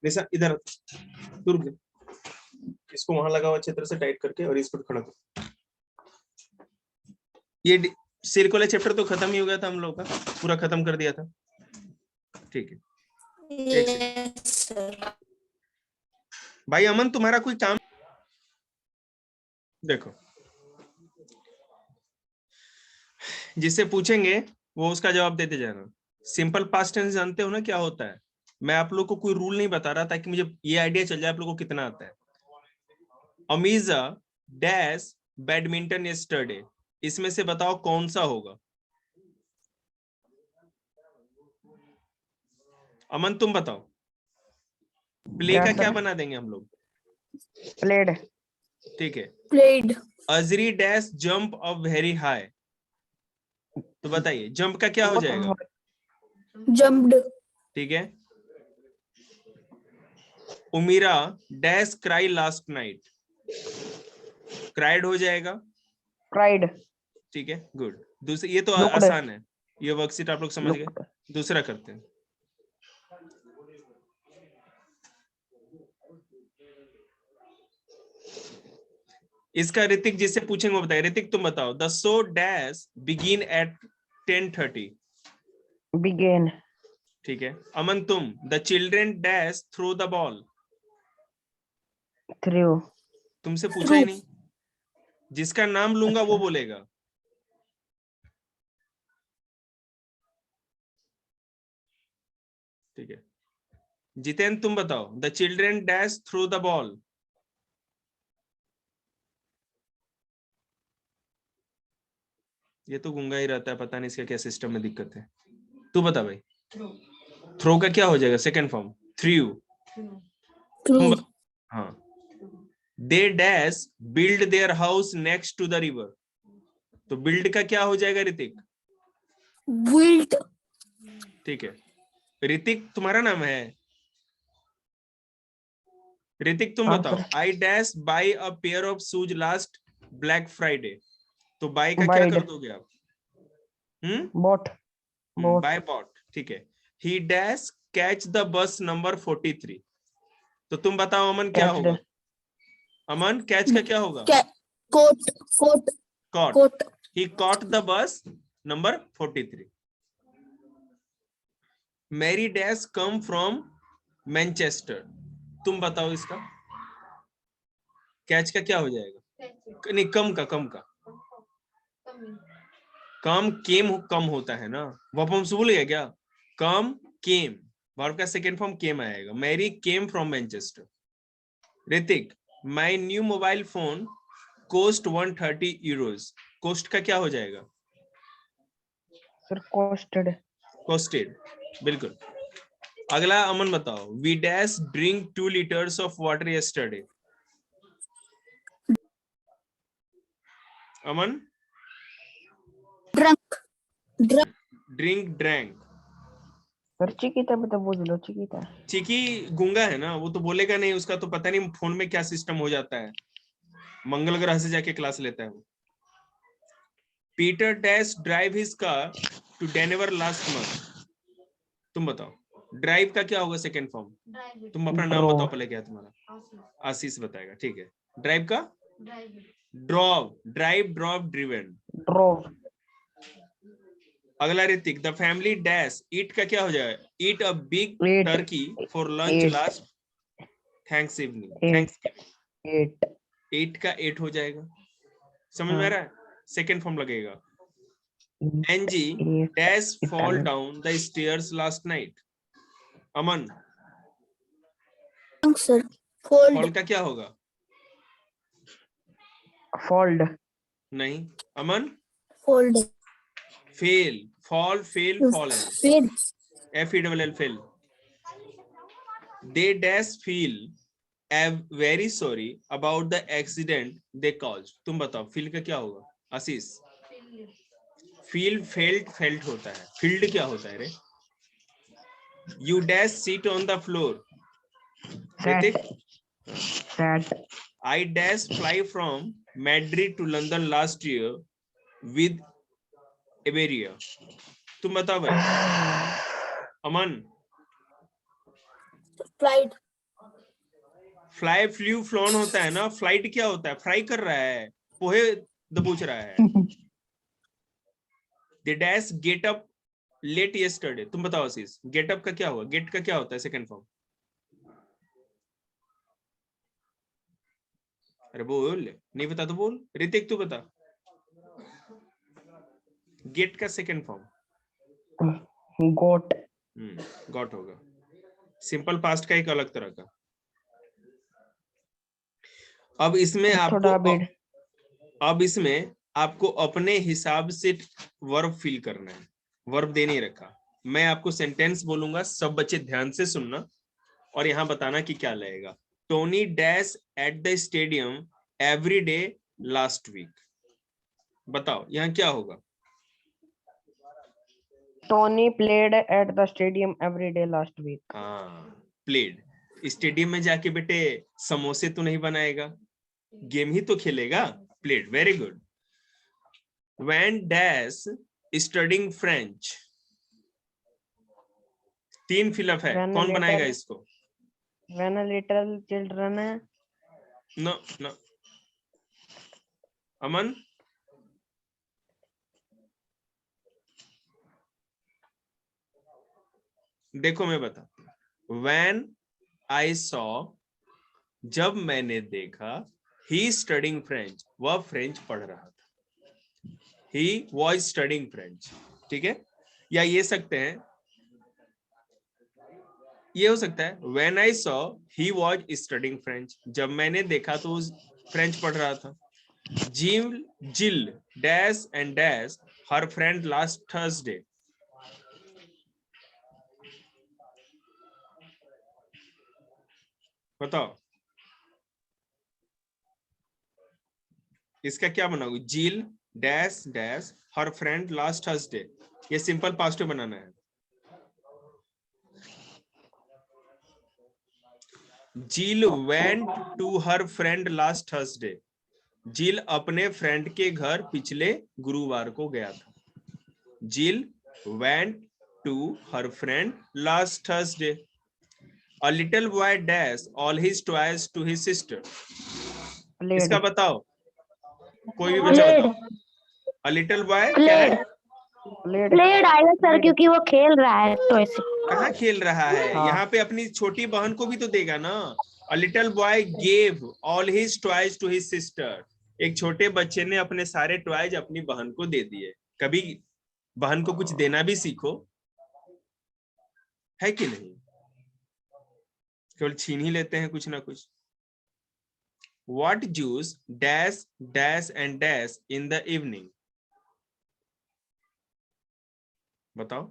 निशा इधर तू रुक जा, इसको वहां लगा हुआ अच्छी तरह से टाइट करके और इसको खड़ा कर। ये सर्कुलर चैप्टर तो खत्म ही हो गया था, हम लोग का पूरा खत्म कर दिया था। ठीक है, एक सेकंड भाई। अमन तुम्हारा कोई काम? देखो, जिससे पूछेंगे वो उसका जवाब देते जाना। सिंपल पास्ट टेंस जानते हो ना क्या होता है? मैं आप लोग को कोई रूल नहीं बता रहा ताकि मुझे ये आइडिया चल जाए आप लोग को कितना आता है। अमीजा डैश बैडमिंटन यस्टरडे, इसमें से बताओ कौन सा होगा? अमन तुम बताओ। प्ले का क्या बना देंगे हम लोग? प्लेड। ठीक है। Played. Ajri dash jump up very high, तो बताइए जंप का क्या हो जाएगा? जंप्ड। ठीक है। Umira dash cry last night, cried हो जाएगा। क्राइड। ठीक है, गुड। दूसरे, ये तो Looked. आसान है, ये वर्कशीट आप लोग समझ गए। दूसरा करते हैं। इसका ऋतिक जिससे पूछेंगे वो बताइए। ऋतिक तुम बताओ। The show dash begin at 10:30। Began. ठीक है। अमन तुम। The children dash throw the ball. Threw. तुमसे पूछा ही नहीं, जिसका नाम लूंगा वो बोलेगा। ठीक है। जितेन तुम बताओ। The children dash through the ball. ये तो गूंगा ही रहता है, पता नहीं इसका क्या सिस्टम में दिक्कत है। तू बता भाई। थ्रो का क्या हो जाएगा सेकंड फॉर्म? थ्रू। हाँ। They dash build their house next to the river, तो बिल्ड का क्या हो जाएगा ऋतिक? बिल्ट। ठीक है। ऋतिक तुम्हारा नाम है? ऋतिक तुम बताओ। I dash buy a pair of shoes last Black Friday, तो बाय का क्या कर दोगे आप? बॉट। Buy bought. ठीक है। He dash catch the bus number 43, तो तुम बताओ अमन क्या होगा? अमन कैच का क्या होगा? Caught. Caught. Caught. He caught the bus number 43। Mary dash come from Manchester, तुम बताओ इसका कैच का क्या हो जाएगा? नहीं, कम का कम केम कम होता है ना, वर्ब फॉर्म से भूल गया क्या? कम केम, वर्ब का सेकंड फॉर्म केम आएगा। Mary came from Manchester. Hrithik, my new mobile phone cost 130 euros, cost का क्या हो जाएगा? Sir costed. कॉस्टेड, बिल्कुल। अगला अमन बताओ। We dash drink 2 liters of water yesterday. Aman? Drunk. Drink drank. Sir Chikita भी तो बोल लो। चिकिता। चिकी गूंगा है ना, वो तो बोलेगा नहीं, उसका तो पता नहीं फोन में क्या सिस्टम हो जाता है, मंगल ग्रह से जाके क्लास लेता है वो। Peter dash drive his car to Denver last month, तुम बताओ ड्राइव का क्या होगा सेकंड फॉर्म? तुम अपना नाम बताओ पहले, क्या तुम्हारा? आशीष बताएगा। ठीक है। ड्राइव का drove, drive drove driven. Drove. अगला Hrithik. The family dash eat का क्या हो जाएगा? Eat a big turkey for lunch last thanks evening. Ate का 8 हो जाएगा, समझ में आ रहा है? सेकेंड फॉर्म लगेगा। NG dash fall down the stairs last night. Aman? Sir fall का क्या होगा? फोल्ड। नहीं। Aman? Fold. Fell. Fall fell fallen, fell. FELL fell. They dash feel very sorry about the accident they cause, तुम बताओ feel का क्या होगा? आशीष? फील फेल्ट फेल्ट होता है, फील्ड क्या होता है रे? You dash seat on the floor. Hrithik? I dash fly from Madrid to London last year with Iberia. तुम बताओ भाई। अमन, फ्लाइट, फ्लाई, फ्लू, फ्लॉन होता है ना, फ्लाइट क्या होता है? फ्राई कर रहा है, पोहे दबोच रहा है। The dash get up late yesterday, तुम बताओ आशीष, गेट अप का क्या हुआ? गेट का क्या होता है सेकंड फॉर्म? अरे बोल, नहीं बता तो बोल। ऋतिक तू बता, गेट का सेकंड फॉर्म? गोट। गॉट होगा। सिंपल पास्ट का एक अलग तरह का। अब इसमें अब इसमें आपको अपने हिसाब से वर्ब फिल करना है। वर्ब दे नहीं रखा, मैं आपको सेंटेंस बोलूंगा, सब बच्चे ध्यान से सुनना और यहां बताना कि क्या लगेगा। Tony dash at the stadium every day last week. बताओ यहाँ क्या होगा? Tony played at the stadium every day last week. हाँ, प्लेड। स्टेडियम में जाके बेटे समोसे तो नहीं बनाएगा, गेम ही तो खेलेगा। Played, very good. When dash studying French, 3 fill up है, कौन बनाएगा इसको? व्हेन अ लिटिल चिल्ड्रन है। नो नो, अमन देखो मैं बताता हूं। व्हेन आई सॉ, जब मैंने देखा, ही स्टडिंग फ्रेंच, वह फ्रेंच पढ़ रहा था। ही वॉज स्टडिंग फ्रेंच, ठीक है। या ये सकते हैं, ये हो सकता है when I saw he was studying French, जब मैंने देखा तो फ्रेंच पढ़ रहा था। Jill dash and dash her friend last Thursday. बताओ इसका क्या बनाओगे? Jill dash dash her friend last Thursday, ये सिंपल पास्ट में बनाना है। Jill went to her friend last Thursday, Jill अपने फ्रेंड के घर पिछले गुरुवार को गया था। Jill went to her friend last Thursday. A little boy dash all his toys to his sister. इसका बताओ, कोई भी बच्चा बताओ। अ लिटिल बॉय क्या है? प्लेड आएगा सर, क्योंकि वो खेल रहा है तो ऐसे। कहाँ खेल रहा है? हाँ। यहाँ पे अपनी छोटी बहन को भी तो देगा ना। A little boy gave all his toys to his sister, एक छोटे बच्चे ने अपने सारे टॉयज अपनी बहन को दे दिए। कभी बहन को कुछ देना भी सीखो, है कि नहीं? केवल छीन ही लेते हैं कुछ ना कुछ। What juice dash dash and dash in the evening? बताओ,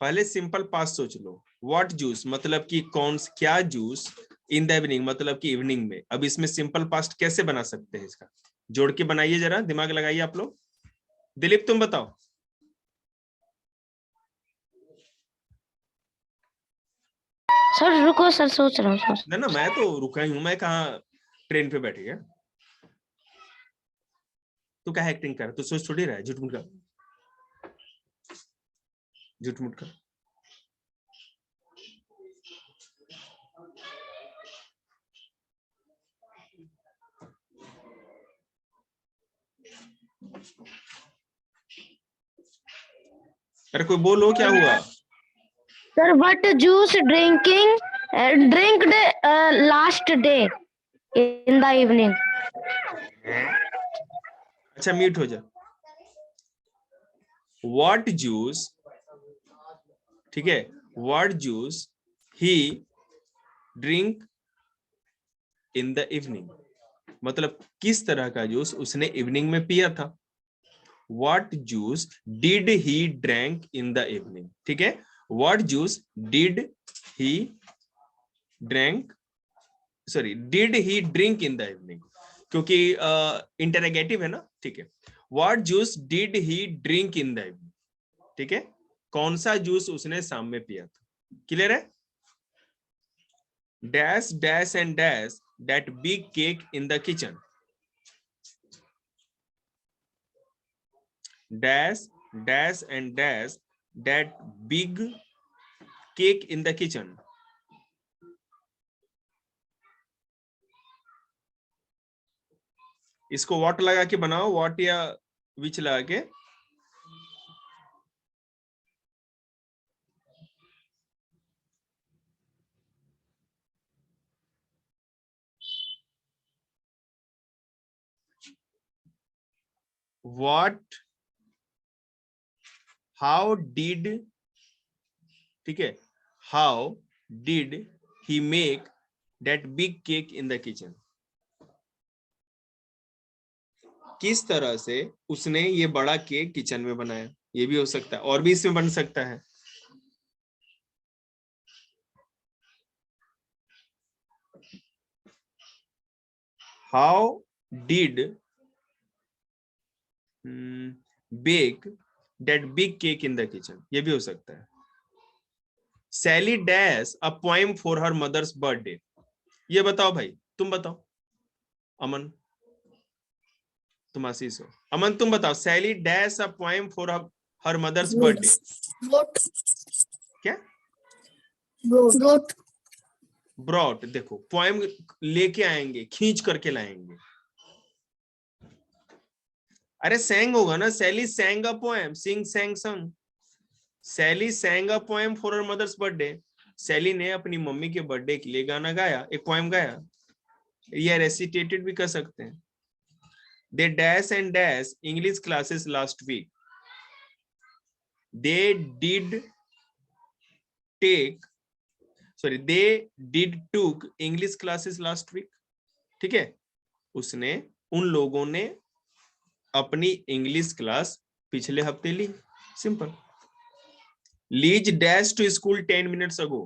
पहले सिंपल पास सोच लो। What juice मतलब कि कौन, क्या जूस, इन द इवनिंग मतलब कि इवनिंग में। अब इसमें सिंपल पास्ट कैसे बना सकते हैं? इसका जोड़ के बनाइए, जरा दिमाग लगाइए आप लोग। दिलीप तुम बताओ। सर रुको सर, सोच रहा हूँ। ना ना, मैं तो रुका ही हूं, मैं कहाँ ट्रेन पे बैठ गया। तू क्या एक्टिंग कर, तू सोच थोड़ी रहा है, झूठ मूठ कर, झूठ मूठ कर। अरे कोई बोलो, क्या हुआ? Sir what juice drink last day in the evening. अच्छा म्यूट हो जा। व्हाट जूस, ठीक है, what juice he drink in the evening, मतलब किस तरह का जूस उसने इवनिंग में पिया था। What juice did he drank in the evening, ठीक है। What juice did he drank, sorry did he drink in the evening, क्योंकि इंटरोगेटिव है ना, ठीक है। What juice did he drink in the evening, ठीक है, कौन सा जूस उसने शाम में पिया था। क्लियर है? Dash dash and dash that big cake in the kitchen. dash dash and dash that big cake in the kitchen. इसको what लगा के बनाओ, what या which लगा के. What, how did, ठीक है, how did he make that big cake in the kitchen? किस तरह से उसने ये बड़ा केक किचन में बनाया. ये भी हो सकता है, और भी इसमें बन सकता है. How did bake that big cake in the kitchen? ये भी हो सकता है. Sally dash a poem for her mother's birthday. ये बताओ भाई, तुम बताओ. अमन, तुम आशीष हो. अमन तुम बताओ. Sally dash a poem for her mother's birthday. क्या? Brought. देखो पोएम लेके आएंगे, खींच करके लाएंगे. अरे sang होगा ना. Sally sang a poem. Sing, sang, sung. Sally sang a poem for her mother's birthday. Sally ने अपनी मम्मी के बर्थडे के लिए गाना गाया, एक पोएम गाया. या रेसिटेटेड भी कर सकते हैं. They dash and dash English classes last week. They did took English classes last week. ठीक है, उसने, उन लोगों ने अपनी इंग्लिश क्लास पिछले हफ्ते ली. Simple. Liz dash to school 10 minutes ago.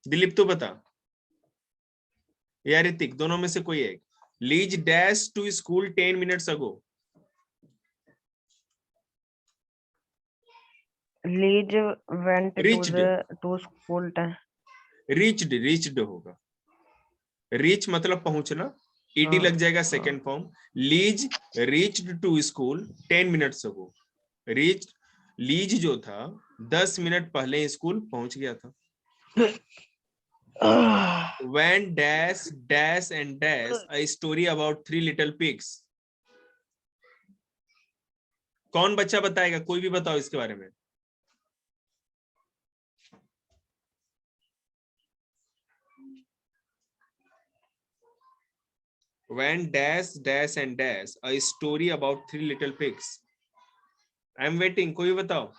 Dilip तो बता, या ऋतिक, दोनों में से कोई एक. Liz dash to school 10 minutes ago. Liz went Reached. to school. reached होगा. रीच मतलब पहुंचना. ईडी लग जाएगा second form. Liz reached to school 10 minutes ago. Liz जो था 10 मिनट पहले स्कूल पहुंच गया था. When dash dash and dash a story about 3 little pigs. कौन बच्चा बताएगा? कोई भी बताओ इसके बारे में. When dash dash and dash a story about 3 little pigs. I am waiting. कोई बताओ.